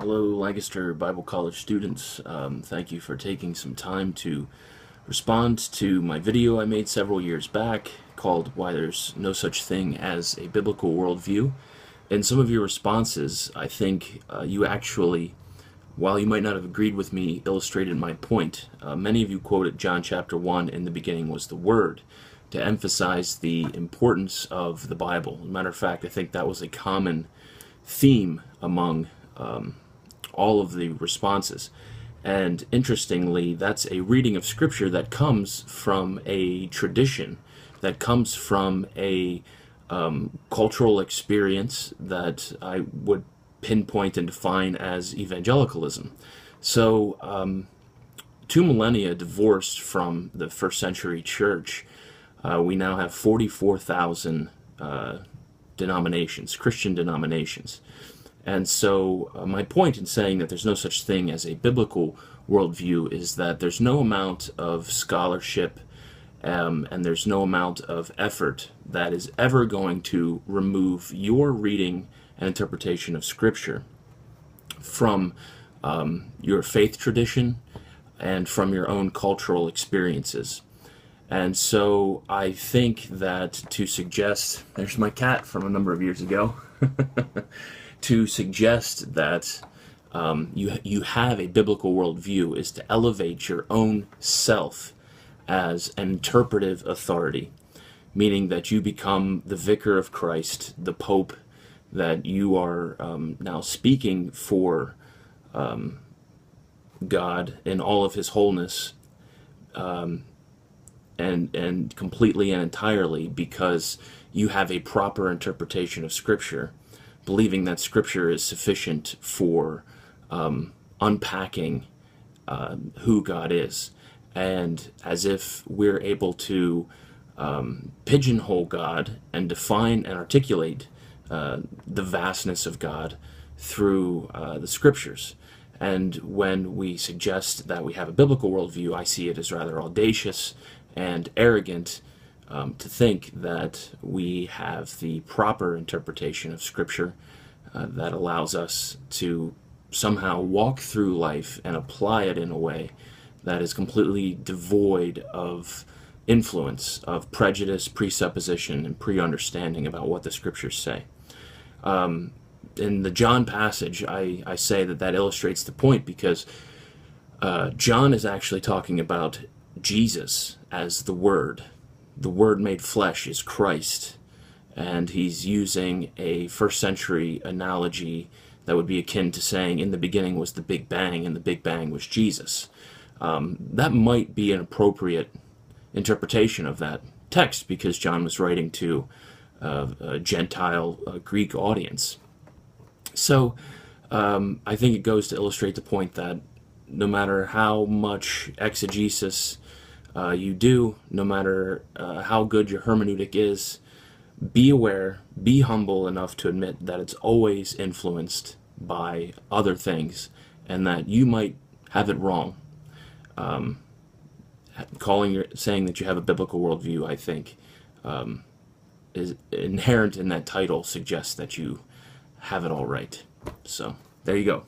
Hello, Lancaster Bible College students. Thank you for taking some time to respond to my video I made several years back called Why There's No Such Thing as a Biblical Worldview. In some of your responses, I think you actually, while you might not have agreed with me, illustrated my point. Many of you quoted John chapter 1, "In the beginning was the Word," to emphasize the importance of the Bible. As a matter of fact, I think that was a common theme among all of the responses. And interestingly, that's a reading of Scripture that comes from a tradition, that comes from a cultural experience that I would pinpoint and define as evangelicalism. So, 2 millennia divorced from the first century church, we now have 44,000 denominations, Christian denominations. And so my point in saying that there's no such thing as a biblical worldview is that there's no amount of scholarship and there's no amount of effort that is ever going to remove your reading and interpretation of Scripture from your faith tradition and from your own cultural experiences. And so I think that to suggest, there's my cat from a number of years ago, to suggest that you have a biblical worldview is to elevate your own self as an interpretive authority, meaning that you become the vicar of Christ, the Pope, that you are now speaking for God in all of His wholeness, and completely and entirely because you have a proper interpretation of Scripture, believing that Scripture is sufficient for unpacking who God is. And as if we're able to pigeonhole God and define and articulate the vastness of God through the Scriptures. And when we suggest that we have a biblical worldview, I see it as rather audacious and arrogant to think that we have the proper interpretation of Scripture that allows us to somehow walk through life and apply it in a way that is completely devoid of influence, of prejudice, presupposition, and pre-understanding about what the Scriptures say. In the John passage, I say that illustrates the point because John is actually talking about Jesus as the Word. The Word made flesh is Christ, and he's using a first century analogy that would be akin to saying in the beginning was the Big Bang and the Big Bang was Jesus. That might be an appropriate interpretation of that text because John was writing to a Gentile Greek audience. So I think it goes to illustrate the point that no matter how much exegesis you do, no matter how good your hermeneutic is, be aware, be humble enough to admit that it's always influenced by other things and that you might have it wrong. Saying that you have a biblical worldview, I think, is inherent in that title, suggests that you have it all right. So there you go.